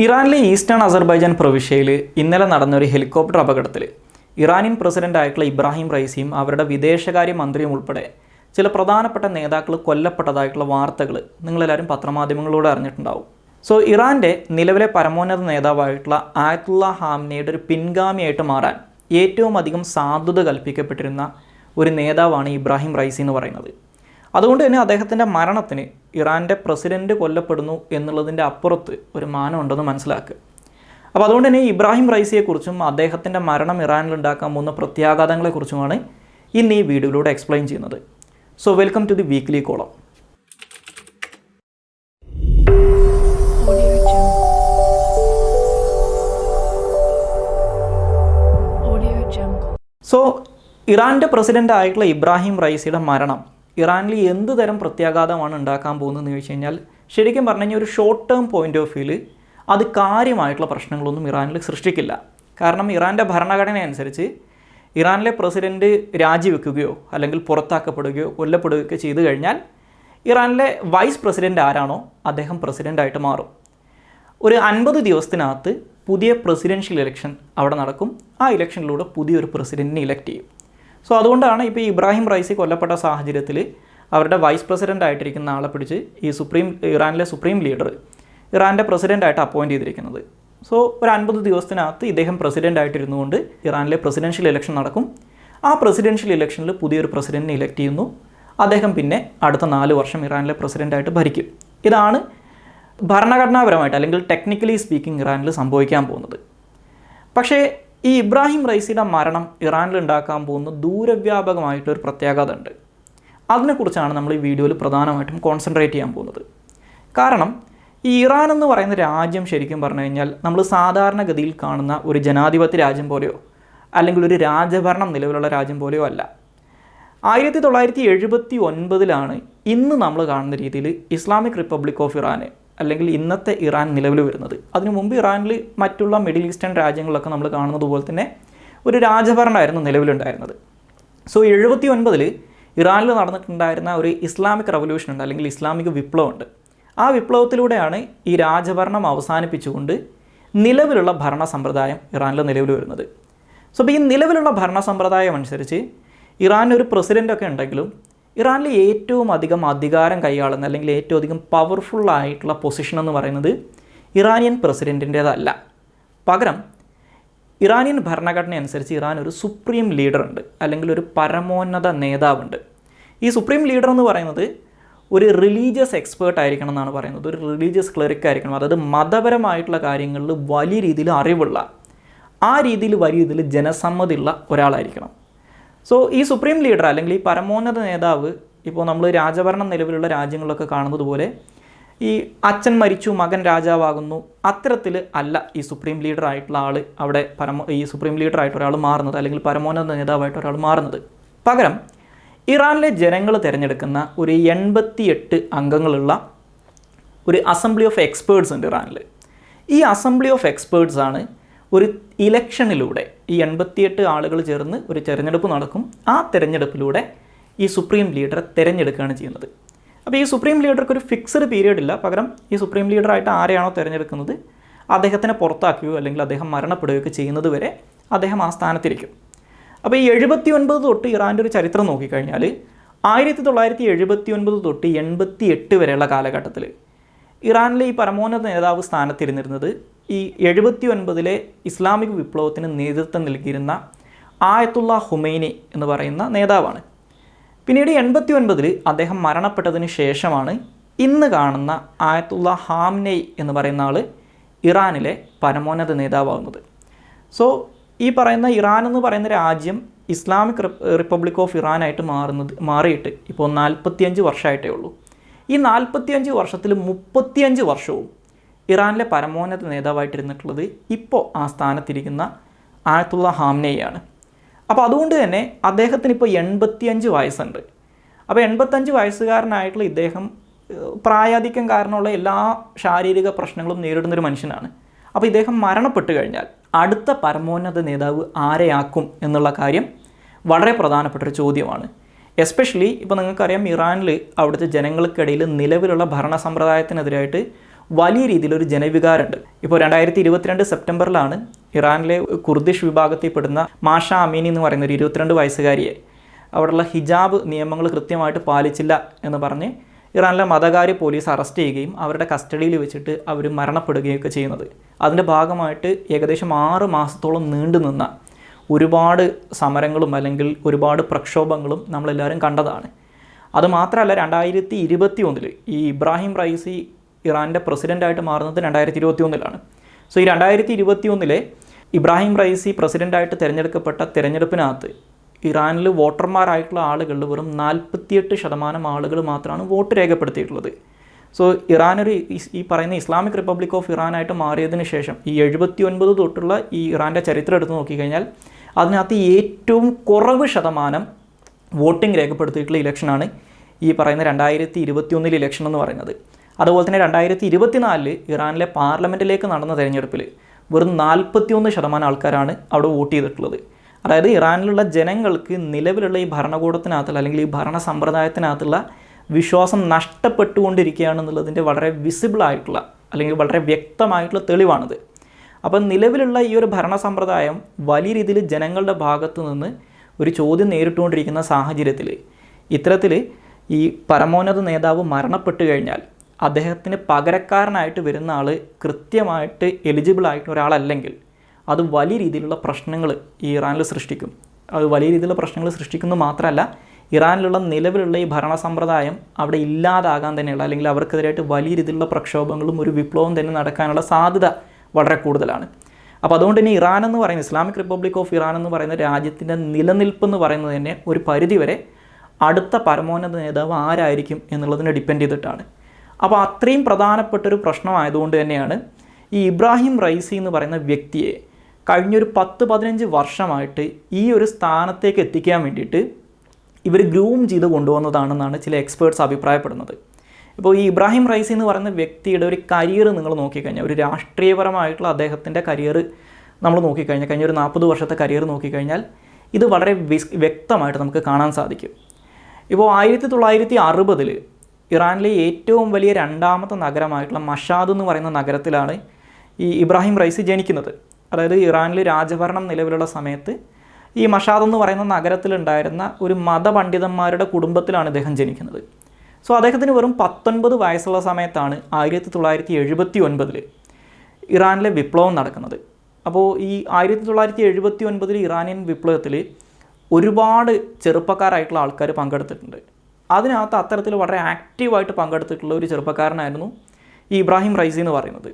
ഇറാനിലെ eastern Azerbaijan പ്രവിശ്യയിൽ ഇന്നലെ നടന്ന ഒരു ഹെലികോപ്റ്റർ അപകടത്തിൽ ഇറാനിയൻ പ്രസിഡന്റായിട്ടുള്ള ഇബ്രാഹിം റൈസിയും അവരുടെ വിദേശകാര്യ മന്ത്രിയും ഉൾപ്പെടെ ചില പ്രധാനപ്പെട്ട നേതാക്കൾ കൊല്ലപ്പെട്ടതായിട്ടുള്ള വാർത്തകൾ നിങ്ങളെല്ലാവരും പത്രമാധ്യമങ്ങളിലൂടെ അറിഞ്ഞിട്ടുണ്ടാവും. ഇറാൻ്റെ നിലവിലെ പരമോന്നത നേതാവായിട്ടുള്ള ആയത്തുള്ള ഖാംനയുടെ ഒരു പിൻഗാമിയായിട്ട് മാറാൻ ഏറ്റവും അധികം സാധ്യത കൽപ്പിക്കപ്പെട്ടിരുന്ന ഒരു നേതാവാണ് ഇബ്രാഹിം റൈസി എന്ന് പറയുന്നത്. അതുകൊണ്ട് തന്നെ അദ്ദേഹത്തിൻ്റെ മരണത്തിന് ഇറാൻ്റെ പ്രസിഡൻറ്റ് കൊല്ലപ്പെടുന്നു എന്നുള്ളതിൻ്റെ അപ്പുറത്ത് ഒരു മാനം ഉണ്ടെന്ന് മനസ്സിലാക്കുക. അപ്പോൾ അതുകൊണ്ട് തന്നെ ഇബ്രാഹിം റൈസിയെക്കുറിച്ചും അദ്ദേഹത്തിൻ്റെ മരണം ഇറാനിൽ ഉണ്ടാക്കാൻ പോകുന്ന പ്രത്യാഘാതങ്ങളെക്കുറിച്ചുമാണ് ഇന്ന് ഈ വീഡിയോയിലൂടെ എക്സ്പ്ലെയിൻ ചെയ്യുന്നത്. Welcome to the weekly column. ഇറാൻ്റെ പ്രസിഡൻ്റ് ആയിട്ടുള്ള ഇബ്രാഹിം റൈസിയുടെ മരണം ഇറാനിൽ എന്ത് തരം പ്രത്യാഘാതമാണ് ഉണ്ടാക്കാൻ പോകുന്നതെന്ന് ചോദിച്ചു കഴിഞ്ഞാൽ, ശരിക്കും പറഞ്ഞു കഴിഞ്ഞാൽ ഒരു ഷോർട്ട് ടേം പോയിൻ്റ് ഓഫ് വ്യൂവിൽ അത് കാര്യമായിട്ടുള്ള പ്രശ്നങ്ങളൊന്നും ഇറാനിൽ സൃഷ്ടിക്കില്ല. കാരണം ഇറാൻ്റെ ഭരണഘടന അനുസരിച്ച് ഇറാനിലെ പ്രസിഡൻറ്റ് രാജിവെക്കുകയോ അല്ലെങ്കിൽ പുറത്താക്കപ്പെടുകയോ കൊല്ലപ്പെടുകയോ ചെയ്തു കഴിഞ്ഞാൽ ഇറാനിലെ വൈസ് പ്രസിഡൻ്റ് ആരാണോ അദ്ദേഹം പ്രസിഡൻ്റായിട്ട് മാറും. ഒരു 50 ദിവസത്തിനകത്ത് പുതിയ പ്രസിഡൻഷ്യൽ ഇലക്ഷൻ അവിടെ നടക്കും. ആ ഇലക്ഷനിലൂടെ പുതിയൊരു പ്രസിഡൻറ്റിനെ ഇലക്ട് ചെയ്യും. അതുകൊണ്ടാണ് ഇപ്പോൾ ഇബ്രാഹിം റൈസി കൊല്ലപ്പെട്ട സാഹചര്യത്തിൽ അവരുടെ വൈസ് പ്രസിഡൻ്റ് ആയിട്ടിരിക്കുന്ന ആളെ പിടിച്ച് ഇറാനിലെ സുപ്രീം ലീഡർ ഇറാൻ്റെ പ്രസിഡൻ്റായിട്ട് അപ്പോയിൻറ്റ് ചെയ്തിരിക്കുന്നത്. ഒരു 50 ദിവസത്തിനകത്ത് ഇദ്ദേഹം പ്രസിഡൻ്റ് ആയിട്ടിരുന്നുകൊണ്ട് ഇറാനിലെ പ്രസിഡൻഷ്യൽ ഇലക്ഷൻ നടക്കും. ആ പ്രസിഡൻഷ്യൽ ഇലക്ഷനിൽ പുതിയൊരു പ്രസിഡൻറ്റിനെ ഇലക്ട് ചെയ്യുന്നു. അദ്ദേഹം പിന്നെ അടുത്ത 4 വർഷം ഇറാനിലെ പ്രസിഡൻ്റായിട്ട് ഭരിക്കും. ഇതാണ് ഭരണഘടനാപരമായിട്ട് അല്ലെങ്കിൽ ടെക്നിക്കലി സ്പീക്കിംഗ് ഇറാനിൽ സംഭവിക്കാൻ പോകുന്നത്. പക്ഷേ ഈ ഇബ്രാഹിം റൈസിയുടെ മരണം ഇറാനിൽ ഉണ്ടാക്കാൻ പോകുന്ന ദൂരവ്യാപകമായിട്ടൊരു പ്രത്യാഘാതമുണ്ട്. അതിനെക്കുറിച്ചാണ് നമ്മൾ ഈ വീഡിയോയിൽ പ്രധാനമായിട്ടും കോൺസെൻട്രേറ്റ് ചെയ്യാൻ പോകുന്നത്. കാരണം ഈ ഇറാൻ എന്ന് പറയുന്ന രാജ്യം ശരിക്കും പറഞ്ഞു കഴിഞ്ഞാൽ നമ്മൾ സാധാരണഗതിയിൽ കാണുന്ന ഒരു ജനാധിപത്യ രാജ്യം പോലെയോ അല്ലെങ്കിൽ ഒരു രാജഭരണം നിലവിലുള്ള രാജ്യം പോലെയോ അല്ല. 1979 ഇന്ന് നമ്മൾ കാണുന്ന രീതിയിൽ ഇസ്ലാമിക് റിപ്പബ്ലിക് ഓഫ് ഇറാൻ അല്ലെങ്കിൽ ഇന്നത്തെ ഇറാൻ നിലവിൽ വരുന്നത്. അതിനു മുമ്പ് ഇറാനിൽ മറ്റുള്ള മിഡിൽ ഈസ്റ്റേൺ രാജ്യങ്ങളിലൊക്കെ നമ്മൾ കാണുന്നത് പോലെ തന്നെ ഒരു രാജഭരണമായിരുന്നു നിലവിലുണ്ടായിരുന്നത്. 1979 ഇറാനിൽ നടന്നിട്ടുണ്ടായിരുന്ന ഒരു ഇസ്ലാമിക് റവല്യൂഷൻ ഉണ്ട്, അല്ലെങ്കിൽ ഇസ്ലാമിക് വിപ്ലവമുണ്ട്. ആ വിപ്ലവത്തിലൂടെയാണ് ഈ രാജഭരണം അവസാനിപ്പിച്ചുകൊണ്ട് നിലവിലുള്ള ഭരണ സമ്പ്രദായം ഇറാനിൽ നിലവിൽ വരുന്നത്. ഈ നിലവിലുള്ള ഭരണ സമ്പ്രദായം അനുസരിച്ച് ഇറാനിൽ ഒരു പ്രസിഡൻ്റൊക്കെ ഉണ്ടെങ്കിലും ഇറാനിൽ ഏറ്റവും അധികം അധികാരം കൈയാളുന്ന അല്ലെങ്കിൽ ഏറ്റവും അധികം പവർഫുള്ളായിട്ടുള്ള പൊസിഷൻ എന്ന് പറയുന്നത് ഇറാനിയൻ പ്രസിഡൻറ്റിൻ്റേതല്ല. പകരം ഇറാനിയൻ ഭരണഘടന അനുസരിച്ച് ഇറാൻ ഒരു സുപ്രീം ലീഡറുണ്ട്, അല്ലെങ്കിൽ ഒരു പരമോന്നത നേതാവുണ്ട്. ഈ സുപ്രീം ലീഡർ എന്ന് പറയുന്നത് ഒരു റിലീജിയസ് എക്സ്പേർട്ട് ആയിരിക്കണം എന്നാണ് പറയുന്നത്. ഒരു റിലീജിയസ് ക്ലറിക് ആയിരിക്കണം. അതായത് മതപരമായിട്ടുള്ള കാര്യങ്ങളിൽ വലിയ രീതിയിൽ അറിവുള്ള, ആ രീതിയിൽ വലിയ രീതിയിൽ ജനസമ്മതിയുള്ള ഒരാളായിരിക്കണം. ഈ സുപ്രീം ലീഡർ അല്ലെങ്കിൽ ഈ പരമോന്നത നേതാവ് ഇപ്പോൾ നമ്മൾ രാജഭരണം നിലവിലുള്ള രാജ്യങ്ങളിലൊക്കെ കാണുന്നത് പോലെ ഈ അച്ഛൻ മരിച്ചു മകൻ രാജാവാകുന്നു അത്തരത്തിൽ അല്ല ഈ സുപ്രീം ലീഡർ ആയിട്ടുള്ള ആൾ അവിടെ ഈ സുപ്രീം ലീഡർ ആയിട്ട് ഒരാൾ മാറുന്നത്, അല്ലെങ്കിൽ പരമോന്നത നേതാവായിട്ട് ഒരാൾ മാറുന്നത്. പകരം ഇറാനിലെ ജനങ്ങൾ തിരഞ്ഞെടുക്കുന്ന ഒരു 88 അംഗങ്ങളുള്ള ഒരു അസംബ്ലി ഓഫ് എക്സ്പേർട്സ് ഉണ്ട് ഇറാനിൽ. ഈ അസംബ്ലി ഓഫ് എക്സ്പേർട്സ് ആണ് ഒരു ഇലക്ഷനിലൂടെ ഈ 88 ആളുകൾ ചേർന്ന് ഒരു തിരഞ്ഞെടുപ്പ് നടക്കും. ആ തിരഞ്ഞെടുപ്പിലൂടെ ഈ സുപ്രീം ലീഡറെ തിരഞ്ഞെടുക്കുകയാണ് ചെയ്യുന്നത്. അപ്പോൾ ഈ സുപ്രീം ലീഡർക്ക് ഒരു ഫിക്സഡ് പീരീഡ് ഇല്ല. പകരം ഈ സുപ്രീം ലീഡറായിട്ട് ആരെയാണോ തിരഞ്ഞെടുക്കുന്നത് അദ്ദേഹത്തിനെ പുറത്താക്കുകയോ അല്ലെങ്കിൽ അദ്ദേഹം മരണപ്പെടുകയൊക്കെ ചെയ്യുന്നത് വരെ അദ്ദേഹം ആ സ്ഥാനത്തിരിക്കും. അപ്പോൾ ഈ 79 തൊട്ട് ഇറാൻ്റെ ഒരു ചരിത്രം നോക്കിക്കഴിഞ്ഞാൽ 1979 തൊട്ട് 88 വരെയുള്ള കാലഘട്ടത്തിൽ ഇറാനിലെ ഈ പരമോന്നത നേതാവ് സ്ഥാനത്തിരുന്നിരുന്നത് ഈ 79 ഇസ്ലാമിക് വിപ്ലവത്തിന് നേതൃത്വം നൽകിയിരുന്ന ആയത്തുള്ള ഖുമൈനി എന്ന് പറയുന്ന നേതാവാണ്. പിന്നീട് 89 അദ്ദേഹം മരണപ്പെട്ടതിന് ശേഷമാണ് ഇന്ന് കാണുന്ന ആയത്തുള്ള ഖാംനൈ എന്ന് പറയുന്ന ആൾ ഇറാനിലെ പരമോന്നത നേതാവാകുന്നത്. ഈ പറയുന്ന ഇറാൻ എന്ന് പറയുന്ന രാജ്യം ഇസ്ലാമിക് റിപ്പബ്ലിക് ഓഫ് ഇറാനായിട്ട് മാറിയിട്ട് ഇപ്പോൾ 45 വർഷമായിട്ടേ ഉള്ളൂ. ഈ 45 വർഷത്തിൽ 35 വർഷവും ഇറാനിലെ പരമോന്നത നേതാവായിട്ടിരുന്നിട്ടുള്ളത് ഇപ്പോൾ ആ സ്ഥാനത്തിരിക്കുന്ന ആയത്തുള്ള ഖാംനൈയാണ്. അപ്പോൾ അതുകൊണ്ട് തന്നെ അദ്ദേഹത്തിന് ഇപ്പോൾ 85 വയസ്സുണ്ട്. അപ്പോൾ 85 വയസ്സുകാരനായിട്ടുള്ള ഇദ്ദേഹം പ്രായാധിക്യം കാരണമുള്ള എല്ലാ ശാരീരിക പ്രശ്നങ്ങളും നേരിടുന്നൊരു മനുഷ്യനാണ്. അപ്പോൾ ഇദ്ദേഹം മരണപ്പെട്ട് കഴിഞ്ഞാൽ അടുത്ത പരമോന്നത നേതാവ് ആരെയാക്കും എന്നുള്ള കാര്യം വളരെ പ്രധാനപ്പെട്ടൊരു ചോദ്യമാണ്. എസ്പെഷ്യലി ഇപ്പോൾ നിങ്ങൾക്കറിയാം ഇറാനിൽ അവിടുത്തെ ജനങ്ങൾക്കിടയിൽ നിലവിലുള്ള ഭരണ സമ്പ്രദായത്തിനെതിരായിട്ട് വലിയ രീതിയിലൊരു ജനവികാരമുണ്ട്. ഇപ്പോൾ 2022 സെപ്റ്റംബറിലാണ് ഇറാനിലെ കുർദിഷ് വിഭാഗത്തിൽപ്പെടുന്ന മാഷ അമീനി എന്ന് പറയുന്ന ഒരു 22 വയസ്സുകാരിയെ അവിടെയുള്ള ഹിജാബ് നിയമങ്ങൾ കൃത്യമായിട്ട് പാലിച്ചില്ല എന്ന് പറഞ്ഞ് ഇറാനിലെ മതകാര്യ പോലീസ് അറസ്റ്റ് ചെയ്യുകയും അവരുടെ കസ്റ്റഡിയിൽ വെച്ചിട്ട് അവർ മരണപ്പെടുകയൊക്കെ ചെയ്യുന്നത്. അതിൻ്റെ ഭാഗമായിട്ട് ഏകദേശം 6 മാസത്തോളം നീണ്ടു നിന്ന ഒരുപാട് സമരങ്ങളും അല്ലെങ്കിൽ ഒരുപാട് പ്രക്ഷോഭങ്ങളും നമ്മളെല്ലാവരും കണ്ടതാണ്. അതുമാത്രമല്ല 2021 ഈ ഇബ്രാഹിം റൈസി ഇറാൻ്റെ പ്രസിഡൻ്റായിട്ട് മാറുന്നത് 2021 സോ ഈ 2021 ഇബ്രാഹിം റൈസി പ്രസിഡൻ്റായിട്ട് തിരഞ്ഞെടുക്കപ്പെട്ട തിരഞ്ഞെടുപ്പിനകത്ത് ഇറാനിൽ വോട്ടർമാരായിട്ടുള്ള ആളുകളിൽ വെറും 48% ആളുകൾ മാത്രമാണ് വോട്ട് രേഖപ്പെടുത്തിയിട്ടുള്ളത്. സോ ഇറാനൊരു ഈ പറയുന്ന ഇസ്ലാമിക് റിപ്പബ്ലിക് ഓഫ് ഇറാനായിട്ട് മാറിയതിന് ശേഷം ഈ 79 തൊട്ടുള്ള ഈ ഇറാൻ്റെ ചരിത്രം എടുത്ത് നോക്കിക്കഴിഞ്ഞാൽ അതിനകത്ത് ഏറ്റവും കുറവ് ശതമാനം വോട്ടിംഗ് രേഖപ്പെടുത്തിയിട്ടുള്ള ഇലക്ഷനാണ് ഈ പറയുന്ന 2021 ഇലക്ഷൻ എന്ന് പറയുന്നത്. അതുപോലെ തന്നെ 2024 ഇറാനിലെ പാർലമെൻറ്റിലേക്ക് നടന്ന തിരഞ്ഞെടുപ്പിൽ വെറും 41% ആൾക്കാരാണ് അവിടെ വോട്ട് ചെയ്തിട്ടുള്ളത്. അതായത് ഇറാനിലുള്ള ജനങ്ങൾക്ക് നിലവിലുള്ള ഈ ഭരണകൂടത്തിനകത്തുള്ള അല്ലെങ്കിൽ ഈ ഭരണ സമ്പ്രദായത്തിനകത്തുള്ള വിശ്വാസം നഷ്ടപ്പെട്ടുകൊണ്ടിരിക്കുകയാണെന്നുള്ളതിൻ്റെ വളരെ വിസിബിളായിട്ടുള്ള അല്ലെങ്കിൽ വളരെ വ്യക്തമായിട്ടുള്ള തെളിവാണിത്. അപ്പം നിലവിലുള്ള ഈ ഒരു ഭരണ സമ്പ്രദായം വലിയ രീതിയിൽ ജനങ്ങളുടെ ഭാഗത്തു നിന്ന് ഒരു ചോദ്യം നേരിട്ടുകൊണ്ടിരിക്കുന്ന സാഹചര്യത്തിൽ ഇത്തരത്തിൽ ഈ പരമോന്നത നേതാവ് മരണപ്പെട്ടു കഴിഞ്ഞാൽ അദ്ദേഹത്തിന് പകരക്കാരനായിട്ട് വരുന്ന ആൾ കൃത്യമായിട്ട് എലിജിബിൾ ആയിട്ട് ഒരാളല്ലെങ്കിൽ അത് വലിയ രീതിയിലുള്ള പ്രശ്നങ്ങൾ ഈ ഇറാനിൽ സൃഷ്ടിക്കും. അത് വലിയ രീതിയിലുള്ള പ്രശ്നങ്ങൾ സൃഷ്ടിക്കുന്നത് മാത്രമല്ല, ഇറാനിലുള്ള നിലവിലുള്ള ഈ ഭരണ സമ്പ്രദായം അവിടെ ഇല്ലാതാകാൻ തന്നെയുള്ള അല്ലെങ്കിൽ അവർക്കെതിരായിട്ട് വലിയ രീതിയിലുള്ള പ്രക്ഷോഭങ്ങളും ഒരു വിപ്ലവം തന്നെ നടക്കാനുള്ള സാധ്യത വളരെ കൂടുതലാണ്. അപ്പോൾ അതുകൊണ്ട് തന്നെ ഇറാൻ എന്ന് പറയുന്ന ഇസ്ലാമിക് റിപ്പബ്ലിക് ഓഫ് ഇറാൻ എന്ന് പറയുന്ന രാജ്യത്തിൻ്റെ നിലനിൽപ്പ് എന്ന് പറയുന്നത് തന്നെ ഒരു പരിധിവരെ അടുത്ത പരമോന്നത നേതാവ് ആരായിരിക്കും എന്നുള്ളതിനെ ഡിപ്പെൻഡ് ചെയ്തിട്ടാണ്. അപ്പോൾ അത്രയും പ്രധാനപ്പെട്ടൊരു പ്രശ്നമായതുകൊണ്ട് തന്നെയാണ് ഈ ഇബ്രാഹിം റൈസി എന്ന് പറയുന്ന വ്യക്തിയെ കഴിഞ്ഞൊരു 10-15 വർഷമായിട്ട് ഈ ഒരു സ്ഥാനത്തേക്ക് എത്തിക്കാൻ വേണ്ടിയിട്ട് ഇവർ ഗ്രൂം ചെയ്ത് കൊണ്ടുവന്നതാണെന്നാണ് ചില എക്സ്പേർട്സ് അഭിപ്രായപ്പെടുന്നത്. ഇപ്പോൾ ഈ ഇബ്രാഹിം റൈസി എന്ന് പറയുന്ന വ്യക്തിയുടെ ഒരു കരിയർ നിങ്ങൾ നോക്കിക്കഴിഞ്ഞാൽ, ഒരു രാഷ്ട്രീയപരമായിട്ടുള്ള അദ്ദേഹത്തിൻ്റെ കരിയർ നമ്മൾ നോക്കിക്കഴിഞ്ഞാൽ, കഴിഞ്ഞ ഒരു 40 വർഷത്തെ കരിയർ നോക്കിക്കഴിഞ്ഞാൽ ഇത് വളരെ വ്യക്തമായിട്ട് നമുക്ക് കാണാൻ സാധിക്കും. ഇപ്പോൾ 1960 ഇറാനിലെ ഏറ്റവും വലിയ രണ്ടാമത്തെ നഗരമായിട്ടുള്ള മഷാദ് എന്ന് പറയുന്ന നഗരത്തിലാണ് ഈ ഇബ്രാഹിം റൈസി ജനിക്കുന്നത്. അതായത് ഇറാനിൽ രാജഭരണം നിലവിലുള്ള സമയത്ത് ഈ മഷാദ് എന്ന് പറയുന്ന നഗരത്തിലുണ്ടായിരുന്ന ഒരു മതപണ്ഡിതന്മാരുടെ കുടുംബത്തിലാണ് ഇദ്ദേഹം ജനിക്കുന്നത്. സോ അദ്ദേഹത്തിന് വെറും 19 വയസ്സുള്ള സമയത്താണ് 1979 ഇറാനിലെ വിപ്ലവം നടക്കുന്നത്. അപ്പോൾ ഈ 1979 ഇറാനിയൻ വിപ്ലവത്തിൽ ഒരുപാട് ചെറുപ്പക്കാരായിട്ടുള്ള ആൾക്കാർ പങ്കെടുത്തിട്ടുണ്ട്. അതിനകത്ത് അത്തരത്തിൽ വളരെ ആക്റ്റീവായിട്ട് പങ്കെടുത്തിട്ടുള്ള ഒരു ചെറുപ്പക്കാരനായിരുന്നു ഈ ഇബ്രാഹിം റൈസി എന്ന് പറയുന്നത്.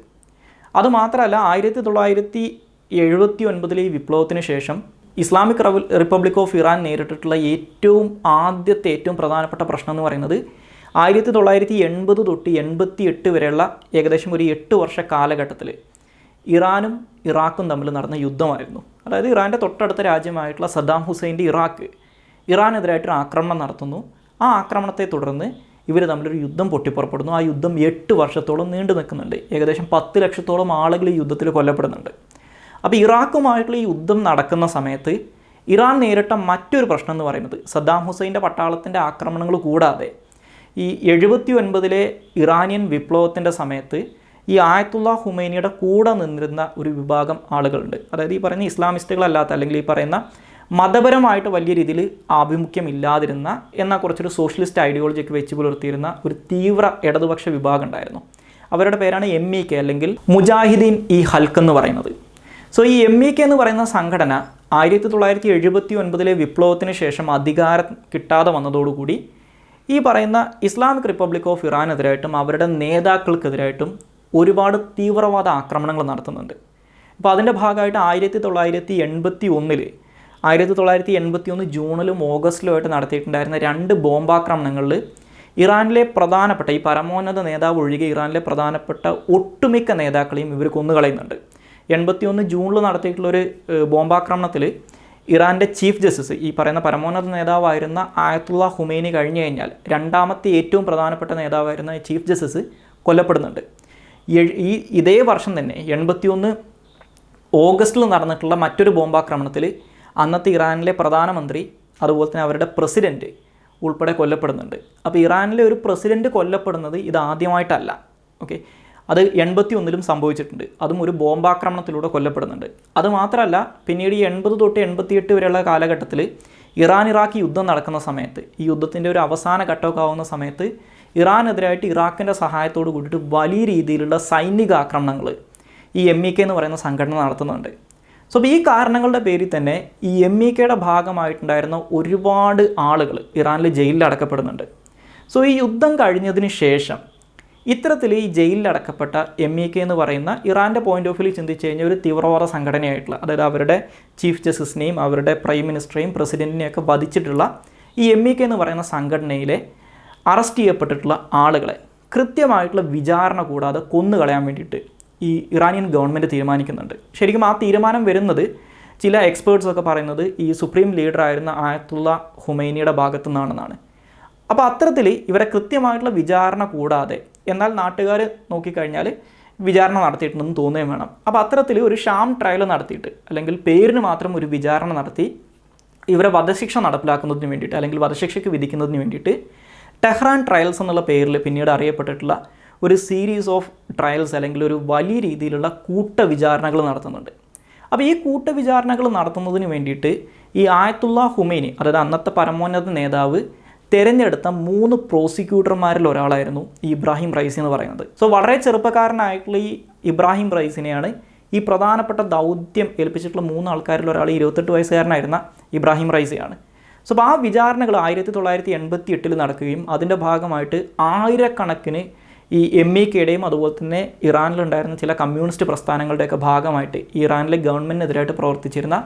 അതുമാത്രമല്ല 1979 ഈ വിപ്ലവത്തിന് ശേഷം ഇസ്ലാമിക് റിപ്പബ്ലിക് ഓഫ് ഇറാൻ നേരിട്ടിട്ടുള്ള ഏറ്റവും പ്രധാനപ്പെട്ട പ്രശ്നം എന്ന് പറയുന്നത് 1980 തൊട്ട് 88 വരെയുള്ള ഏകദേശം ഒരു 8 വർഷ കാലഘട്ടത്തിൽ ഇറാനും ഇറാഖും തമ്മിൽ നടന്ന യുദ്ധമായിരുന്നു. അതായത് ഇറാൻ്റെ തൊട്ടടുത്ത രാജ്യമായിട്ടുള്ള സദ്ദാം ഹുസൈൻ്റെ ഇറാനെതിരായിട്ടൊരു ആക്രമണം നടത്തുന്നു. ആ ആക്രമണത്തെ തുടർന്ന് ഇവർ തമ്മിലൊരു യുദ്ധം പൊട്ടിപ്പുറപ്പെടുന്നു. ആ യുദ്ധം 8 വർഷത്തോളം നീണ്ടു നിൽക്കുന്നുണ്ട്. ഏകദേശം 10 ലക്ഷത്തോളം ആളുകൾ ഈ യുദ്ധത്തിൽ കൊല്ലപ്പെടുന്നുണ്ട്. അപ്പോൾ ഇറാഖുമായിട്ടുള്ള ഈ യുദ്ധം നടക്കുന്ന സമയത്ത് ഇറാൻ നേരിട്ട മറ്റൊരു പ്രശ്നം എന്ന് പറയുന്നത് സദ്ദാം ഹുസൈൻ്റെ പട്ടാളത്തിൻ്റെ ആക്രമണങ്ങൾ കൂടാതെ ഈ 79 ഇറാനിയൻ വിപ്ലവത്തിൻ്റെ സമയത്ത് ഈ ആയത്തുള്ള ഹുമൈനിയുടെ കൂടെ നിന്നിരുന്ന ഒരു വിഭാഗം ആളുകളുണ്ട്. അതായത് ഈ പറയുന്ന ഇസ്ലാമിസ്റ്റുകളല്ലാത്ത അല്ലെങ്കിൽ ഈ പറയുന്ന മതപരമായിട്ട് വലിയ രീതിയിൽ ആഭിമുഖ്യമില്ലാതിരുന്ന എന്നാൽ കുറച്ചൊരു സോഷ്യലിസ്റ്റ് ഐഡിയോളജിയൊക്കെ വെച്ച് പുലർത്തിയിരുന്ന ഒരു തീവ്ര ഇടതുപക്ഷ വിഭാഗം ഉണ്ടായിരുന്നു. അവരുടെ പേരാണ് MEK അല്ലെങ്കിൽ മുജാഹിദീൻ ഇ ഹൽക്ക് എന്ന് പറയുന്നത്. സോ ഈ MEK എന്ന് പറയുന്ന സംഘടന 1979 വിപ്ലവത്തിന് ശേഷം അധികാരം കിട്ടാതെ വന്നതോടുകൂടി ഈ പറയുന്ന ഇസ്ലാമിക് റിപ്പബ്ലിക് ഓഫ് ഇറാനെതിരായിട്ടും അവരുടെ നേതാക്കൾക്കെതിരായിട്ടും ഒരുപാട് തീവ്രവാദ ആക്രമണങ്ങൾ നടത്തുന്നുണ്ട്. അപ്പോൾ അതിൻ്റെ ഭാഗമായിട്ട് 1981 ജൂണിലും ഓഗസ്റ്റിലുമായിട്ട് നടത്തിയിട്ടുണ്ടായിരുന്ന 2 ബോംബാക്രമണങ്ങളിൽ ഇറാനിലെ പ്രധാനപ്പെട്ട ഈ പരമോന്നത നേതാവ് ഒഴികെ ഇറാനിലെ പ്രധാനപ്പെട്ട ഒട്ടുമിക്ക നേതാക്കളെയും ഇവർ കൊന്നുകളയുന്നുണ്ട്. 81 ജൂണിൽ നടത്തിയിട്ടുള്ളൊരു ബോംബാക്രമണത്തിൽ ഇറാൻ്റെ ചീഫ് ജസ്റ്റിസ് ഈ പറയുന്ന പരമോന്നത നേതാവായിരുന്ന ആയത്തുള്ള ഹുമൈനി കഴിഞ്ഞു കഴിഞ്ഞാൽ രണ്ടാമത്തെ ഏറ്റവും പ്രധാനപ്പെട്ട നേതാവായിരുന്ന ചീഫ് ജസ്റ്റിസ് കൊല്ലപ്പെടുന്നുണ്ട്. ഇതേ വർഷം തന്നെ 81 ഓഗസ്റ്റിൽ നടന്നിട്ടുള്ള മറ്റൊരു ബോംബാക്രമണത്തിൽ അന്നത്തെ ഇറാനിലെ പ്രധാനമന്ത്രി അതുപോലെ തന്നെ അവരുടെ പ്രസിഡൻറ്റ് ഉൾപ്പെടെ കൊല്ലപ്പെടുന്നുണ്ട്. അപ്പോൾ ഇറാനിലെ ഒരു പ്രസിഡൻറ്റ് കൊല്ലപ്പെടുന്നത് ഇതാദ്യമായിട്ടല്ല. ഓക്കെ, അത് 81-ലും സംഭവിച്ചിട്ടുണ്ട്. അതും ഒരു ബോംബാക്രമണത്തിലൂടെ കൊല്ലപ്പെടുന്നുണ്ട്. അതുമാത്രമല്ല, പിന്നീട് ഈ 80 തൊട്ട് 88 വരെയുള്ള കാലഘട്ടത്തിൽ ഇറാൻ ഇറാഖ് യുദ്ധം നടക്കുന്ന സമയത്ത്, ഈ യുദ്ധത്തിൻ്റെ ഒരു അവസാന ഘട്ടമൊക്കെ ആവുന്ന സമയത്ത് ഇറാനെതിരായിട്ട് ഇറാഖിൻ്റെ സഹായത്തോട് കൂടിയിട്ട് വലിയ രീതിയിലുള്ള സൈനിക ആക്രമണങ്ങൾ ഈ MEK എന്ന് പറയുന്ന സംഘടന നടത്തുന്നുണ്ട്. സോ ഈ കാരണങ്ങളുടെ പേരിൽ തന്നെ ഈ MEKയുടെ ഭാഗമായിട്ടുണ്ടായിരുന്ന ഒരുപാട് ആളുകൾ ഇറാനിൽ ജയിലിൽ അടക്കപ്പെടുന്നുണ്ട്. സോ ഈ യുദ്ധം കഴിഞ്ഞതിന് ശേഷം ഇത്തരത്തിൽ ഈ ജയിലിൽ അടക്കപ്പെട്ട MEK എന്ന് പറയുന്ന ഇറാൻ്റെ പോയിന്റ് ഓഫ് വ്യൂ ചിന്തിച്ച് കഴിഞ്ഞാൽ ഒരു തീവ്രവാദ സംഘടനയായിട്ടുള്ള, അതായത് അവരുടെ ചീഫ് ജസ്റ്റിസിനെയും അവരുടെ പ്രൈം മിനിസ്റ്ററെയും പ്രസിഡൻറ്റിനെയൊക്കെ വധിച്ചിട്ടുള്ള ഈ MEK എന്ന് പറയുന്ന സംഘടനയിലെ അറസ്റ്റ് ചെയ്യപ്പെട്ടിട്ടുള്ള ആളുകളെ കൃത്യമായിട്ടുള്ള വിചാരണ കൂടാതെ കൊന്നുകളയാൻ വേണ്ടിയിട്ട് ഈ ഇറാനിയൻ ഗവൺമെൻറ് തീരുമാനിക്കുന്നുണ്ട്. ശരിക്കും ആ തീരുമാനം വരുന്നത് ചില എക്സ്പേർട്സൊക്കെ പറയുന്നത് ഈ സുപ്രീം ലീഡറായിരുന്ന ആയത്തുള്ള ഹുമൈനിയുടെ ഭാഗത്തു നിന്നാണെന്നാണ്. അപ്പോൾ അത്തരത്തിൽ ഇവരെ കൃത്യമായിട്ടുള്ള വിചാരണ കൂടാതെ, എന്നാൽ നാട്ടുകാർ നോക്കിക്കഴിഞ്ഞാൽ വിചാരണ നടത്തിയിട്ടുണ്ടെന്ന് തോന്നുകയും വേണം. അപ്പോൾ അത്തരത്തിൽ ഒരു ഷാം ട്രയൽ നടത്തിയിട്ട്, അല്ലെങ്കിൽ പേരിന് മാത്രം ഒരു വിചാരണ നടത്തി ഇവരെ വധശിക്ഷ നടപ്പിലാക്കുന്നതിന് വേണ്ടിയിട്ട്, അല്ലെങ്കിൽ വധശിക്ഷയ്ക്ക് വിധിക്കുന്നതിന് വേണ്ടിയിട്ട് ടെഹ്റാൻ ട്രയൽസ് എന്നുള്ള പേരിൽ പിന്നീട് അറിയപ്പെട്ടിട്ടുള്ള ഒരു സീരീസ് ഓഫ് ട്രയൽസ്, അല്ലെങ്കിൽ ഒരു വലിയ രീതിയിലുള്ള കൂട്ടവിചാരണകൾ നടത്തുന്നുണ്ട്. അപ്പോൾ ഈ കൂട്ടവിചാരണകൾ നടത്തുന്നതിന് വേണ്ടിയിട്ട് ഈ ആയത്തുള്ള ഹുമൈനി, അതായത് അന്നത്തെ പരമോന്നത നേതാവ്, തിരഞ്ഞെടുത്ത 3 പ്രോസിക്യൂട്ടർമാരിൽ ഒരാളായിരുന്നു ഈ ഇബ്രാഹിം റൈസി എന്ന് പറയുന്നത്. സോ വളരെ ചെറുപ്പക്കാരനായിട്ടുള്ള ഈ ഇബ്രാഹിം റൈസിനെയാണ് ഈ പ്രധാനപ്പെട്ട ദൗത്യം ഏൽപ്പിച്ചിട്ടുള്ള 3 ആൾക്കാരിൽ ഒരാൾ 28 വയസ്സുകാരനായിരുന്ന ഇബ്രാഹിം റൈസിയാണ്. സോ അപ്പോൾ ആ വിചാരണകൾ 1988 നടക്കുകയും അതിൻ്റെ ഭാഗമായിട്ട് ആയിരക്കണക്കിന് ഈ MEKയുടെയും അതുപോലെ തന്നെ ഇറാനിലുണ്ടായിരുന്ന ചില കമ്മ്യൂണിസ്റ്റ് പ്രസ്ഥാനങ്ങളുടെയൊക്കെ ഭാഗമായിട്ട് ഇറാനിലെ ഗവൺമെൻറ്റിനെതിരായിട്ട് പ്രവർത്തിച്ചിരുന്ന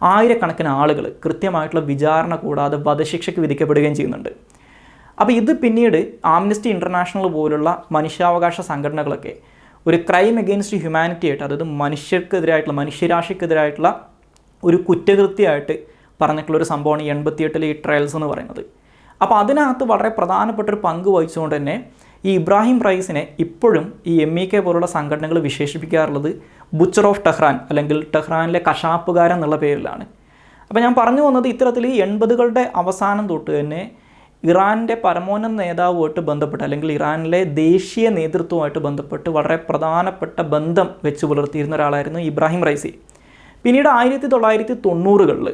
ആയിരക്കണക്കിന് ആളുകൾ കൃത്യമായിട്ടുള്ള വിചാരണ കൂടാതെ വധശിക്ഷയ്ക്ക് വിധിക്കപ്പെടുകയും ചെയ്യുന്നുണ്ട്. അപ്പോൾ ഇത് പിന്നീട് ആംനസ്റ്റി ഇൻ്റർനാഷണൽ പോലുള്ള മനുഷ്യാവകാശ സംഘടനകളൊക്കെ ഒരു ക്രൈം അഗെയിൻസ്റ്റ് ഹ്യൂമാനിറ്റി ആയിട്ട്, അതായത് മനുഷ്യർക്കെതിരായിട്ടുള്ള, മനുഷ്യരാശിക്കെതിരായിട്ടുള്ള ഒരു കുറ്റകൃത്യമായിട്ട് പറഞ്ഞിട്ടുള്ളൊരു സംഭവമാണ് ഈ 88 ഈ ട്രയൽസ് എന്ന് പറയുന്നത്. അപ്പോൾ അതിനകത്ത് വളരെ പ്രധാനപ്പെട്ടൊരു പങ്ക് വഹിച്ചുകൊണ്ട് തന്നെ ഈ ഇബ്രാഹിം റൈസിനെ ഇപ്പോഴും ഈ MEK പോലുള്ള സംഘടനകൾ വിശേഷിപ്പിക്കാറുള്ളത് ബുച്ചർ ഓഫ് ടെഹ്റാൻ, അല്ലെങ്കിൽ ടെഹ്റാനിലെ കശാപ്പുകാരൻ എന്നുള്ള പേരിലാണ്. അപ്പോൾ ഞാൻ പറഞ്ഞു വന്നത് ഇത്തരത്തിൽ 80കളുടെ അവസാനം തൊട്ട് തന്നെ ഇറാൻ്റെ പരമോന്നത നേതാവുമായിട്ട് ബന്ധപ്പെട്ട്, അല്ലെങ്കിൽ ഇറാനിലെ ദേശീയ നേതൃത്വവുമായിട്ട് ബന്ധപ്പെട്ട് വളരെ പ്രധാനപ്പെട്ട ബന്ധം വെച്ച് പുലർത്തിയിരുന്ന ഒരാളായിരുന്നു ഇബ്രാഹിം റൈസി. പിന്നീട് 1990കളിൽ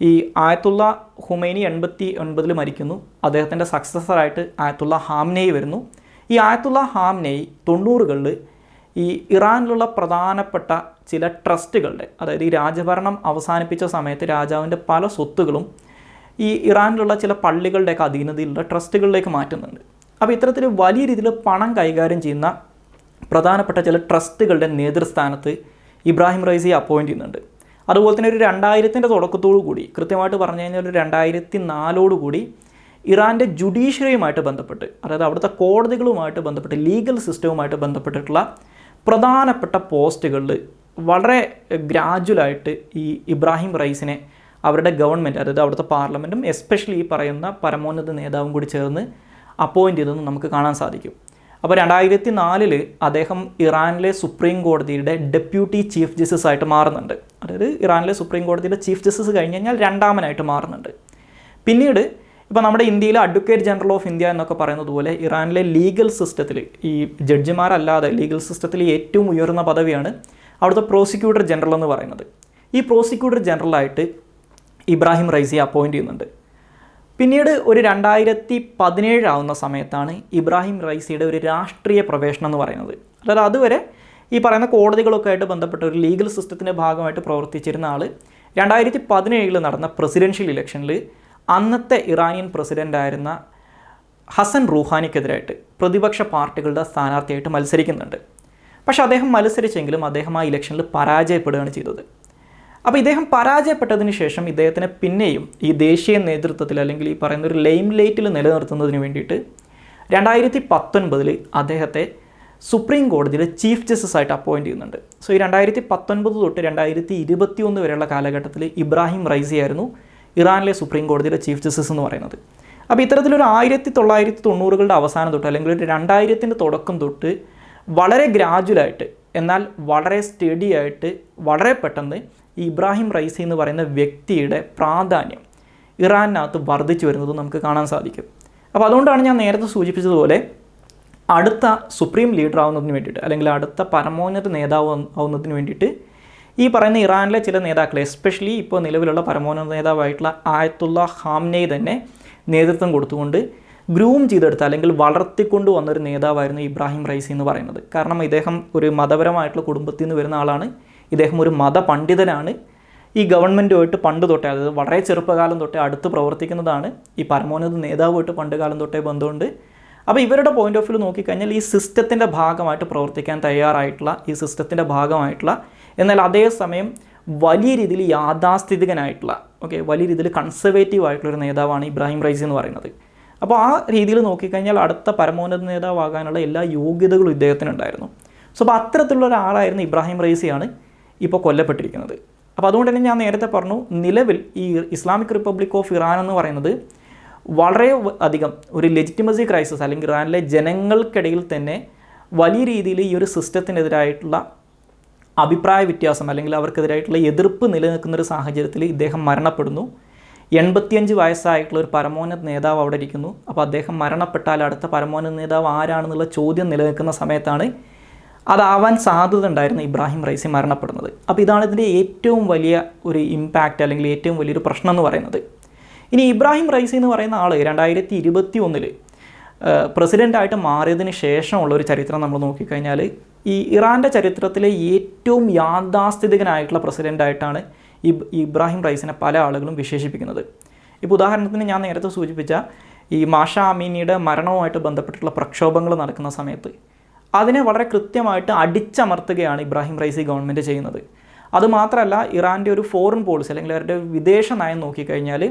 ഈ ആയത്തുള്ള ഹുമൈനി 89-ൽ മരിക്കുന്നു. അദ്ദേഹത്തിൻ്റെ സക്സസറായിട്ട് ആയത്തുള്ള ഹാംനെയി വരുന്നു. ഈ ആയത്തുള്ള ഹാംനെയി 90കളിൽ ഈ ഇറാനിലുള്ള പ്രധാനപ്പെട്ട ചില ട്രസ്റ്റുകളുടെ, അതായത് ഈ രാജഭരണം അവസാനിപ്പിച്ച സമയത്ത് രാജാവിൻ്റെ പല സ്വത്തുകളും ഈ ഇറാനിലുള്ള ചില പള്ളികളുടെയൊക്കെ അധീനതയിലുള്ള ട്രസ്റ്റുകളിലേക്ക് മാറ്റുന്നുണ്ട്. അപ്പോൾ ഇത്തരത്തിൽ വലിയ രീതിയിൽ പണം കൈകാര്യം ചെയ്യുന്ന പ്രധാനപ്പെട്ട ചില ട്രസ്റ്റുകളുടെ നേതൃസ്ഥാനത്ത് ഇബ്രാഹിം റൈസിയെ അപ്പോയിൻ്റ് ചെയ്യുന്നുണ്ട്. അതുപോലെ തന്നെ ഒരു 2000-ൻ്റെ തുടക്കത്തോടു കൂടി, കൃത്യമായിട്ട് പറഞ്ഞു കഴിഞ്ഞാൽ ഒരു 2004 കൂടി ഇറാൻ്റെ ജുഡീഷ്യറിയുമായിട്ട് ബന്ധപ്പെട്ട്, അതായത് അവിടുത്തെ കോടതികളുമായിട്ട് ബന്ധപ്പെട്ട്, ലീഗൽ സിസ്റ്റവുമായിട്ട് ബന്ധപ്പെട്ടിട്ടുള്ള പ്രധാനപ്പെട്ട പോസ്റ്റുകളിൽ വളരെ ഗ്രാജുവലായിട്ട് ഈ ഇബ്രാഹിം റൈസിനെ അവരുടെ ഗവൺമെൻറ്, അതായത് അവിടുത്തെ പാർലമെൻറ്റും എസ്പെഷ്യലി ഈ പറയുന്ന പരമോന്നത നേതാവും കൂടി ചേർന്ന് അപ്പോയിൻ്റ് ചെയ്തെന്ന് നമുക്ക് കാണാൻ സാധിക്കും. അപ്പോൾ 2004 അദ്ദേഹം ഇറാനിലെ സുപ്രീം കോടതിയുടെ ഡെപ്യൂട്ടി ചീഫ് ജസ്റ്റിസ് ആയിട്ട് മാറുന്നുണ്ട്. അതായത് ഇറാനിലെ സുപ്രീം കോടതിയുടെ ചീഫ് ജസ്റ്റിസ് കഴിഞ്ഞ് കഴിഞ്ഞാൽ രണ്ടാമനായിട്ട് മാറുന്നുണ്ട്. പിന്നീട് ഇപ്പോൾ നമ്മുടെ ഇന്ത്യയിലെ അഡ്വക്കേറ്റ് ജനറൽ ഓഫ് ഇന്ത്യ എന്നൊക്കെ പറയുന്നത് പോലെ ഇറാനിലെ ലീഗൽ സിസ്റ്റത്തിൽ ഈ ജഡ്ജിമാരല്ലാതെ ലീഗൽ സിസ്റ്റത്തിൽ ഏറ്റവും ഉയർന്ന പദവിയാണ് അവിടുത്തെ പ്രോസിക്യൂട്ടർ ജനറൽ എന്ന് പറയുന്നത്. ഈ പ്രോസിക്യൂട്ടർ ജനറലായിട്ട് ഇബ്രാഹിം റൈസിയെ അപ്പോയിൻ്റ് ചെയ്യുന്നുണ്ട്. പിന്നീട് ഒരു 2017 ആവുന്ന സമയത്താണ് ഇബ്രാഹിം റൈസിയുടെ ഒരു രാഷ്ട്രീയ പ്രവേശനം എന്ന് പറയുന്നത്. അതായത് അതുവരെ ഈ പറയുന്ന കോടതികളൊക്കെ ആയിട്ട് ബന്ധപ്പെട്ട ഒരു ലീഗൽ സിസ്റ്റത്തിൻ്റെ ഭാഗമായിട്ട് പ്രവർത്തിച്ചിരുന്ന ആൾ 2017 നടന്ന പ്രസിഡൻഷ്യൽ ഇലക്ഷനിൽ അന്നത്തെ ഇറാനിയൻ പ്രസിഡൻ്റായിരുന്ന ഹസൻ റൂഹാനിക്കെതിരായിട്ട് പ്രതിപക്ഷ പാർട്ടികളുടെ സ്ഥാനാർത്ഥിയായിട്ട് മത്സരിക്കുന്നുണ്ട്. പക്ഷേ അദ്ദേഹം മത്സരിച്ചെങ്കിലും അദ്ദേഹം ആ ഇലക്ഷനിൽ പരാജയപ്പെടുകയാണ് ചെയ്തത്. അപ്പോൾ ഇദ്ദേഹം പരാജയപ്പെട്ടതിന് ശേഷം ഇദ്ദേഹത്തിനെ പിന്നെയും ഈ ദേശീയ നേതൃത്വത്തിൽ, അല്ലെങ്കിൽ ഈ പറയുന്ന ഒരു ലൈം ലൈറ്റിൽ നിലനിർത്തുന്നതിന് വേണ്ടിയിട്ട് 2019 അദ്ദേഹത്തെ സുപ്രീം കോടതിയിലെ ചീഫ് ജസ്റ്റിസ് ആയിട്ട് അപ്പോയിൻ്റ് ചെയ്യുന്നുണ്ട്. സോ ഈ 2019 തൊട്ട് 2021 വരെയുള്ള കാലഘട്ടത്തിൽ ഇബ്രാഹിം റൈസി ആയിരുന്നു ഇറാനിലെ സുപ്രീം കോടതിയിലെ ചീഫ് ജസ്റ്റിസ് എന്ന് പറയുന്നത്. അപ്പോൾ ഇത്തരത്തിലൊരു 1990കളുടെ അവസാനം തൊട്ട്, അല്ലെങ്കിൽ ഒരു 2000-ൻ്റെ തുടക്കം തൊട്ട് വളരെ ഗ്രാജുവലായിട്ട്, എന്നാൽ വളരെ സ്റ്റഡി ആയിട്ട്, വളരെ പെട്ടെന്ന് ഈ ഇബ്രാഹിം റൈസി എന്ന് പറയുന്ന വ്യക്തിയുടെ പ്രാധാന്യം ഇറാനിനകത്ത് വർദ്ധിച്ചു വരുന്നത് നമുക്ക് കാണാൻ സാധിക്കും. അപ്പോൾ അതുകൊണ്ടാണ് ഞാൻ നേരത്തെ സൂചിപ്പിച്ചതുപോലെ അടുത്ത സുപ്രീം ലീഡർ ആവുന്നതിന് വേണ്ടിയിട്ട്, അല്ലെങ്കിൽ അടുത്ത പരമോന്നത നേതാവ് ആവുന്നതിന് വേണ്ടിയിട്ട് ഈ പറയുന്ന ഇറാനിലെ ചില നേതാക്കളെ, എസ്പെഷ്യലി ഇപ്പോൾ നിലവിലുള്ള പരമോന്നത നേതാവായിട്ടുള്ള ആയത്തുള്ള ഖാംനെയി തന്നെ നേതൃത്വം കൊടുത്തുകൊണ്ട് ഗ്രൂം ചെയ്തെടുത്ത അല്ലെങ്കിൽ വളർത്തിക്കൊണ്ട് വന്നൊരു നേതാവായിരുന്നു ഇബ്രാഹിം റൈസി എന്ന് പറയുന്നത്. കാരണം ഇദ്ദേഹം ഒരു മതപരമായിട്ടുള്ള കുടുംബത്തിൽ നിന്ന് വരുന്ന ആളാണ്. ഇദ്ദേഹം ഒരു മതപണ്ഡിതനാണ്. ഈ ഗവൺമെൻറ്റുമായിട്ട് പണ്ട് തൊട്ടേ, അതായത് വളരെ ചെറുപ്പകാലം തൊട്ടേ അടുത്ത് പ്രവർത്തിക്കുന്നതാണ്. ഈ പരമോന്നത നേതാവുമായിട്ട് പണ്ട് കാലം തൊട്ടേ ബന്ധമുണ്ട്. അപ്പോൾ ഇവരുടെ പോയിൻ്റ് ഓഫ് വ്യൂ നോക്കിക്കഴിഞ്ഞാൽ ഈ സിസ്റ്റത്തിൻ്റെ ഭാഗമായിട്ട് പ്രവർത്തിക്കാൻ തയ്യാറായിട്ടുള്ള, ഈ സിസ്റ്റത്തിൻ്റെ ഭാഗമായിട്ടുള്ള, എന്നാൽ അതേസമയം വലിയ രീതിയിൽ യാഥാസ്ഥിതികനായിട്ടുള്ള, വലിയ രീതിയിൽ കൺസർവേറ്റീവ് ആയിട്ടുള്ളൊരു നേതാവാണ് ഇബ്രാഹിം റൈസി എന്ന് പറയുന്നത്. അപ്പോൾ ആ രീതിയിൽ നോക്കിക്കഴിഞ്ഞാൽ അടുത്ത പരമോന്നത നേതാവാകാനുള്ള എല്ലാ യോഗ്യതകളും ഇദ്ദേഹത്തിനുണ്ടായിരുന്നു. അപ്പോൾ അത്തരത്തിലുള്ള ഒരാളായിരുന്നു ഇബ്രാഹിം റൈസിയാണ് ഇപ്പോൾ കൊല്ലപ്പെട്ടിരിക്കുന്നത്. അപ്പോൾ അതുകൊണ്ട് തന്നെ ഞാൻ നേരത്തെ പറഞ്ഞു, നിലവിൽ ഈ ഇസ്ലാമിക് റിപ്പബ്ലിക് ഓഫ് ഇറാൻ എന്ന് പറയുന്നത് വളരെ അധികം ഒരു ലെജിറ്റിമസി ക്രൈസിസ്, അല്ലെങ്കിൽ ഇറാനിലെ ജനങ്ങൾക്കിടയിൽ തന്നെ വലിയ രീതിയിൽ ഈ ഒരു സിസ്റ്റത്തിനെതിരായിട്ടുള്ള അഭിപ്രായ വ്യത്യാസം, അല്ലെങ്കിൽ അവർക്കെതിരായിട്ടുള്ള എതിർപ്പ് നിലനിൽക്കുന്നൊരു സാഹചര്യത്തിൽ ഇദ്ദേഹം മരണപ്പെടുന്നു. 85 വയസ്സായിട്ടുള്ള ഒരു പരമോന്നത നേതാവ് അവിടെ ഇരിക്കുന്നു. അപ്പോൾ അദ്ദേഹം മരണപ്പെട്ടാൽ അടുത്ത പരമോന്നത നേതാവ് ആരാണെന്നുള്ള ചോദ്യം നിലനിൽക്കുന്ന സമയത്താണ് അതാവാൻ സാധ്യത ഉണ്ടായിരുന്ന ഇബ്രാഹിം റൈസി മരണപ്പെടുന്നത്. അപ്പോൾ ഇതാണ് ഇതിൻ്റെ ഏറ്റവും വലിയ ഒരു ഇമ്പാക്റ്റ്, അല്ലെങ്കിൽ ഏറ്റവും വലിയൊരു പ്രശ്നം എന്ന് പറയുന്നത്. ഇനി ഇബ്രാഹിം റൈസി എന്ന് പറയുന്ന ആൾ 2021 പ്രസിഡൻ്റായിട്ട് മാറിയതിന് ശേഷമുള്ള ഒരു ചരിത്രം നമ്മൾ നോക്കിക്കഴിഞ്ഞാൽ ഈ ഇറാൻ്റെ ചരിത്രത്തിലെ ഏറ്റവും യാഥാസ്ഥിതികനായിട്ടുള്ള പ്രസിഡൻ്റായിട്ടാണ് ഇബ്രാഹിം റൈസിനെ പല ആളുകളും വിശേഷിപ്പിക്കുന്നത്. ഇപ്പോൾ ഉദാഹരണത്തിന് ഞാൻ നേരത്തെ സൂചിപ്പിച്ച ഈ മാഷ അമീനിയുടെ മരണവുമായിട്ട് ബന്ധപ്പെട്ടിട്ടുള്ള പ്രക്ഷോഭങ്ങൾ നടക്കുന്ന സമയത്ത് അതിനെ വളരെ കൃത്യമായിട്ട് അടിച്ചമർത്തുകയാണ് ഇബ്രാഹിം റൈസി ഗവൺമെൻറ് ചെയ്യുന്നത്. അതുമാത്രമല്ല, ഇറാൻ്റെ ഒരു ഫോറിൻ പോളിസി, അല്ലെങ്കിൽ അവരുടെ വിദേശ നയം നോക്കിക്കഴിഞ്ഞാൽ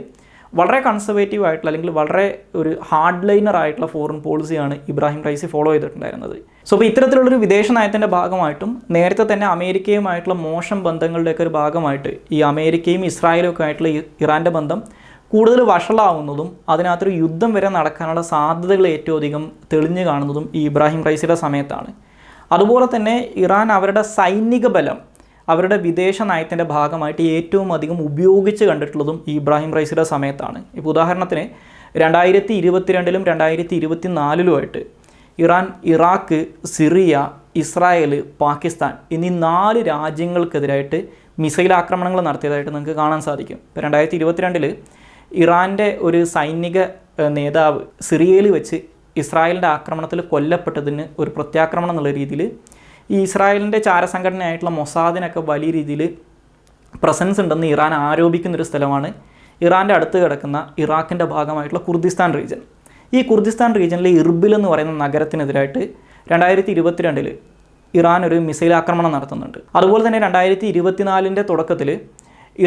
വളരെ കൺസർവേറ്റീവ് ആയിട്ടുള്ള, അല്ലെങ്കിൽ വളരെ ഒരു ഹാർഡ് ലൈനർ ആയിട്ടുള്ള ഫോറിൻ പോളിസിയാണ് ഇബ്രാഹിം റൈസി ഫോളോ ചെയ്തിട്ടുണ്ടായിരുന്നത്. അപ്പോൾ ഇത്തരത്തിലുള്ളൊരു വിദേശ നയത്തിൻ്റെ ഭാഗമായിട്ടും നേരത്തെ തന്നെ അമേരിക്കയുമായിട്ടുള്ള മോശം ബന്ധങ്ങളുടെയൊക്കെ ഒരു ഭാഗമായിട്ട് ഈ അമേരിക്കയും ഇസ്രായേലും ഒക്കെ ആയിട്ടുള്ള ഇറാൻ്റെ ബന്ധം കൂടുതൽ വഷളാവുന്നതും അതിനകത്തൊരു യുദ്ധം വരെ നടക്കാനുള്ള സാധ്യതകൾ ഏറ്റവും അധികം തെളിഞ്ഞു കാണുന്നതും ഈ ഇബ്രാഹിം റൈസിയുടെ സമയത്താണ്. അതുപോലെ തന്നെ ഇറാൻ അവരുടെ സൈനിക ബലം അവരുടെ വിദേശ നയത്തിൻ്റെ ഭാഗമായിട്ട് ഏറ്റവും അധികം ഉപയോഗിച്ച് കണ്ടിട്ടുള്ളതും ഈ ഇബ്രാഹിം റൈസിയുടെ സമയത്താണ്. ഇപ്പോൾ ഉദാഹരണത്തിന് 2022 2024 Iran Iraq, Syria, Israel, Pakistan എന്നീ 4 രാജ്യങ്ങൾക്കെതിരായിട്ട് മിസൈൽ ആക്രമണങ്ങൾ നടത്തിയതായിട്ട് നിങ്ങൾക്ക് കാണാൻ സാധിക്കും. ഇപ്പോൾ 2022 ഇറാൻ്റെ ഒരു സൈനിക നേതാവ് സിറിയയിൽ വെച്ച് ഇസ്രായേലിൻ്റെ ആക്രമണത്തിൽ കൊല്ലപ്പെട്ടതിന് ഒരു പ്രത്യാക്രമണം എന്നുള്ള രീതിയിൽ ഈ ഇസ്രായേലിൻ്റെ ചാരസംഘടനയായിട്ടുള്ള മൊസാദിനൊക്കെ വലിയ രീതിയിൽ പ്രസൻസ് ഉണ്ടെന്ന് ഇറാൻ ആരോപിക്കുന്നൊരു സ്ഥലമാണ് ഇറാൻ്റെ അടുത്ത് കിടക്കുന്ന ഇറാഖിൻ്റെ ഭാഗമായിട്ടുള്ള കുർദിസ്ഥാൻ റീജൻ. ഈ കുർദിസ്ഥാൻ റീജനിലെ ഇർബിൽ എന്ന് പറയുന്ന നഗരത്തിനെതിരായിട്ട് 2022 ഇറാൻ ഒരു മിസൈൽ ആക്രമണം നടത്തുന്നുണ്ട്. അതുപോലെ തന്നെ 2024 തുടക്കത്തിൽ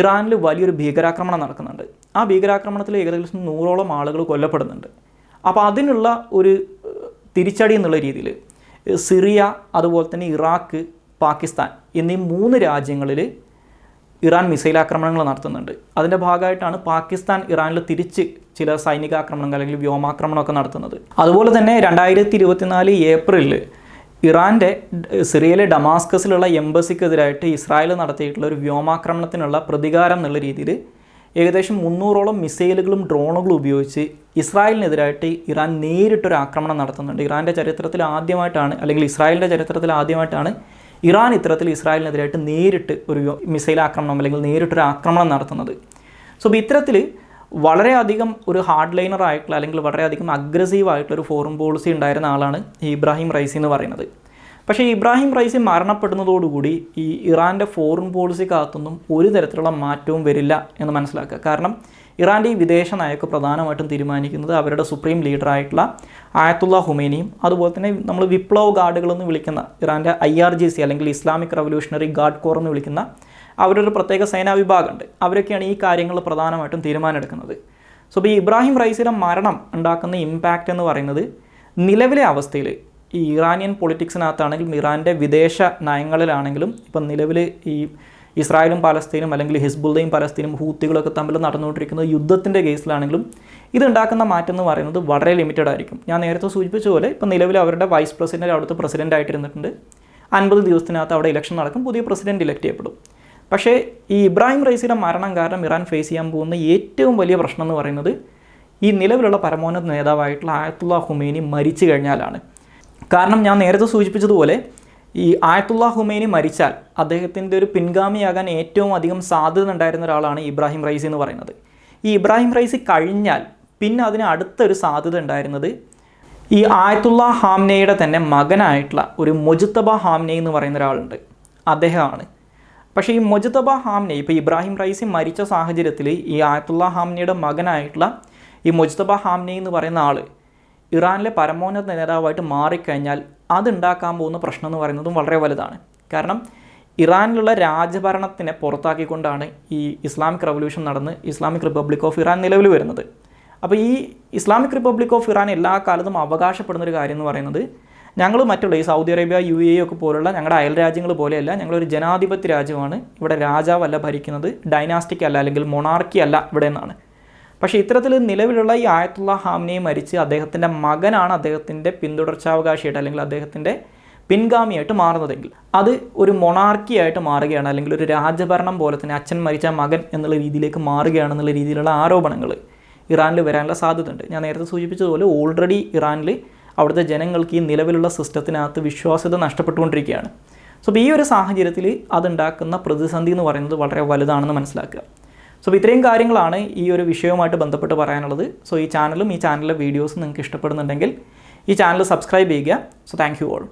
ഇറാനിൽ വലിയൊരു ഭീകരാക്രമണം നടക്കുന്നുണ്ട്. ആ ഭീകരാക്രമണത്തിൽ ഏകദേശം 100ഓളം ആളുകൾ കൊല്ലപ്പെടുന്നുണ്ട്. അപ്പോൾ അതിനുള്ള ഒരു തിരിച്ചടി എന്നുള്ള രീതിയിൽ സിറിയ, അതുപോലെ തന്നെ ഇറാഖ്, പാകിസ്ഥാൻ എന്നീ 3 രാജ്യങ്ങളിൽ ഇറാൻ മിസൈൽ ആക്രമണങ്ങൾ നടത്തുന്നുണ്ട്. അതിൻ്റെ ഭാഗമായിട്ടാണ് പാകിസ്ഥാൻ ഇറാനിൽ തിരിച്ച് ചില സൈനികാക്രമണങ്ങൾ അല്ലെങ്കിൽ വ്യോമാക്രമണമൊക്കെ നടത്തുന്നത്. അതുപോലെ തന്നെ 2024 ഏപ്രിലിൽ ഇറാൻ്റെ സിറിയയിലെ ഡമാസ്കസിലുള്ള എംബസിക്കെതിരായിട്ട് ഇസ്രായേൽ നടത്തിയിട്ടുള്ള ഒരു വ്യോമാക്രമണത്തിനുള്ള പ്രതികാരം എന്നുള്ള രീതിയിൽ ഏകദേശം 300ഓളം മിസൈലുകളും ഡ്രോണുകളും ഉപയോഗിച്ച് ഇസ്രായേലിനെതിരായിട്ട് ഇറാൻ നേരിട്ടൊരു ആക്രമണം നടത്തുന്നുണ്ട്. ഇറാൻ്റെ ചരിത്രത്തിൽ ആദ്യമായിട്ടാണ്, അല്ലെങ്കിൽ ഇസ്രായേലിൻ്റെ ചരിത്രത്തിൽ ആദ്യമായിട്ടാണ് ഇറാൻ ഇത്തരത്തിൽ ഇസ്രായേലിനെതിരായിട്ട് നേരിട്ട് ഒരു മിസൈൽ ആക്രമണം അല്ലെങ്കിൽ നേരിട്ടൊരു ആക്രമണം നടത്തുന്നത്. അപ്പോൾ ഇത്തരത്തിൽ വളരെയധികം ഒരു ഹാർഡ് ലൈനർ ആയിട്ടുള്ള, അല്ലെങ്കിൽ വളരെയധികം അഗ്രസീവ് ആയിട്ടുള്ളൊരു ഫോറിൻ പോളിസി ഉണ്ടായിരുന്ന ആളാണ് ഈ ഇബ്രാഹിം റൈസി എന്ന് പറയുന്നത്. പക്ഷേ ഇബ്രാഹിം റൈസി മരണപ്പെടുന്നതോടുകൂടി ഈ ഇറാൻ്റെ ഫോറിൻ പോളിസിക്കകത്തൊന്നും ഒരു തരത്തിലുള്ള മാറ്റവും വരില്ല എന്ന് മനസ്സിലാക്കുക. കാരണം ഇറാൻ്റെ ഈ വിദേശ നയമൊക്കെ പ്രധാനമായിട്ടും തീരുമാനിക്കുന്നത് അവരുടെ സുപ്രീം ലീഡറായിട്ടുള്ള ആയത്തുള്ള ഖുമൈനിയും അതുപോലെ തന്നെ നമ്മൾ വിപ്ലവ ഗാർഡുകളെന്ന് വിളിക്കുന്ന ഇറാൻ്റെ IRGC അല്ലെങ്കിൽ ഇസ്ലാമിക് റവല്യൂഷണറി ഗാർഡ് കോർ എന്ന് വിളിക്കുന്ന അവരൊരു പ്രത്യേക സേനാ വിഭാഗമുണ്ട്. അവരൊക്കെയാണ് ഈ കാര്യങ്ങൾ പ്രധാനമായിട്ടും തീരുമാനമെടുക്കുന്നത്. അപ്പോൾ ഈ ഇബ്രാഹിം റൈസിയുടെ മരണം ഉണ്ടാക്കുന്ന ഇമ്പാക്റ്റ് എന്ന് പറയുന്നത് നിലവിലെ അവസ്ഥയിൽ ഈ ഇറാനിയൻ പൊളിറ്റിക്സിനകത്താണെങ്കിലും ഇറാൻ്റെ വിദേശ നയങ്ങളിലാണെങ്കിലും ഇപ്പം നിലവിൽ ഈ ഇസ്രായേലും പാലസ്തീനും അല്ലെങ്കിൽ ഹിസ്ബുള്ളയും പലസ്തീനും ഹൂത്തികളൊക്കെ തമ്മിൽ നടന്നുകൊണ്ടിരിക്കുന്ന യുദ്ധത്തിൻ്റെ കേസിലാണെങ്കിലും ഇതുണ്ടാക്കുന്ന മാറ്റം എന്ന് പറയുന്നത് വളരെ ലിമിറ്റഡ് ആയിരിക്കും. ഞാൻ നേരത്തെ സൂചിപ്പിച്ച പോലെ ഇപ്പം നിലവിൽ അവരുടെ വൈസ് പ്രസിഡൻ്റ് അവിടുത്തെ പ്രസിഡൻ്റ് ആയിട്ടിരുന്നിട്ടുണ്ട്. 50 ദിവസത്തിനകത്ത് അവിടെ ഇലക്ഷൻ നടക്കും, പുതിയ പ്രസിഡന്റ് ഇലക്ട് ചെയ്യപ്പെടും. പക്ഷേ ഈ ഇബ്രാഹിം റൈസിയുടെ മരണം കാരണം ഇറാൻ ഫേസ് ചെയ്യാൻ പോകുന്ന ഏറ്റവും വലിയ പ്രശ്നം എന്ന് പറയുന്നത് ഈ നിലവിലുള്ള പരമോന്നത നേതാവായിട്ടുള്ള ആയത്തുള്ള ഖുമൈനി മരിച്ചു കഴിഞ്ഞാലാണ്. കാരണം ഞാൻ നേരത്തെ സൂചിപ്പിച്ചതുപോലെ ഈ ആയത്തുള്ള ഹുമൈനി മരിച്ചാൽ അദ്ദേഹത്തിൻ്റെ ഒരു പിൻഗാമിയാകാൻ ഏറ്റവും അധികം സാധ്യത ഉണ്ടായിരുന്ന ഒരാളാണ് ഇബ്രാഹിം റൈസി എന്ന് പറയുന്നത്. ഈ ഇബ്രാഹിം റൈസി കഴിഞ്ഞാൽ പിന്നെ അതിന് അടുത്തൊരു സാധ്യത ഉണ്ടായിരുന്നത് ഈ ആയത്തുള്ള ഹാംനയുടെ തന്നെ മകനായിട്ടുള്ള ഒരു മൊജ്തബ ഹാംനെ എന്ന് പറയുന്ന ഒരാളുണ്ട്, അദ്ദേഹമാണ്. പക്ഷേ ഈ മൊജ്തബ ഹാംനെ ഇപ്പോൾ ഇബ്രാഹിം റൈസി മരിച്ച സാഹചര്യത്തിൽ ഈ ആയത്തുള്ള ഹാംനയുടെ മകനായിട്ടുള്ള ഈ മൊജ്തബ ഹാംനെ എന്ന് പറയുന്ന ആൾ ഇറാനിലെ പരമോന്നത നേതാവായിട്ട് മാറിക്കഴിഞ്ഞാൽ അതുണ്ടാക്കാൻ പോകുന്ന പ്രശ്നം എന്ന് പറയുന്നതും വളരെ വലുതാണ്. കാരണം ഇറാനിലുള്ള രാജഭരണത്തിനെ പുറത്താക്കിക്കൊണ്ടാണ് ഈ ഇസ്ലാമിക് റവല്യൂഷൻ നടന്ന് ഇസ്ലാമിക് റിപ്പബ്ലിക് ഓഫ് ഇറാൻ നിലവിൽ വരുന്നത്. അപ്പോൾ ഈ ഇസ്ലാമിക് റിപ്പബ്ലിക് ഓഫ് ഇറാൻ എല്ലാ കാലത്തും അവകാശപ്പെടുന്നൊരു കാര്യം എന്ന് പറയുന്നത്, ഞങ്ങൾ മറ്റുള്ള ഈ സൗദി അറേബ്യ, UAE ഒക്കെ പോലുള്ള ഞങ്ങളുടെ അയൽ രാജ്യങ്ങൾ പോലെയല്ല, ഞങ്ങളൊരു ജനാധിപത്യ രാജ്യമാണ്, ഇവിടെ രാജാവല്ല ഭരിക്കുന്നത്, ഡൈനാസ്റ്റിക് അല്ല അല്ലെങ്കിൽ മൊണാർക്കി അല്ല ഇവിടെ നിന്നാണ്. പക്ഷേ ഇത്തരത്തിൽ നിലവിലുള്ള ഈ ആയത്തുള്ള ഹാംനെ മരിച്ച് അദ്ദേഹത്തിൻ്റെ മകനാണ് അദ്ദേഹത്തിൻ്റെ പിന്തുടർച്ചാവകാശിയായിട്ട് അല്ലെങ്കിൽ അദ്ദേഹത്തിൻ്റെ പിൻഗാമിയായിട്ട് മാറുന്നതെങ്കിൽ അത് ഒരു മൊണാർക്കിയായിട്ട് മാറുകയാണ്, അല്ലെങ്കിൽ ഒരു രാജഭരണം പോലെ തന്നെ അച്ഛൻ മരിച്ച മകൻ എന്നുള്ള രീതിയിലേക്ക് മാറുകയാണെന്നുള്ള രീതിയിലുള്ള ആരോപണങ്ങൾ ഇറാനിൽ വരാനുള്ള സാധ്യതയുണ്ട്. ഞാൻ നേരത്തെ സൂചിപ്പിച്ചതുപോലെ ഓൾറെഡി ഇറാനിൽ അവിടുത്തെ ജനങ്ങൾക്ക് ഈ നിലവിലുള്ള സിസ്റ്റത്തിനകത്ത് വിശ്വാസ്യത നഷ്ടപ്പെട്ടുകൊണ്ടിരിക്കുകയാണ്. സോ ഈ ഒരു സാഹചര്യത്തിൽ അതുണ്ടാക്കുന്ന പ്രതിസന്ധി എന്ന് പറയുന്നത് വളരെ വലുതാണെന്ന് മനസ്സിലാക്കുക. സോ ഇത്രയും കാര്യങ്ങളാണ് ഈ ഒരു വിഷയവുമായിട്ട് ബന്ധപ്പെട്ട് പറയാനുള്ളത്. സോ ഈ ചാനലും ഈ ചാനലിലെ വീഡിയോസും നിങ്ങൾക്ക് ഇഷ്ടപ്പെടുന്നുണ്ടെങ്കിൽ ഈ ചാനൽ സബ്സ്ക്രൈബ് ചെയ്യുക. So thank you all.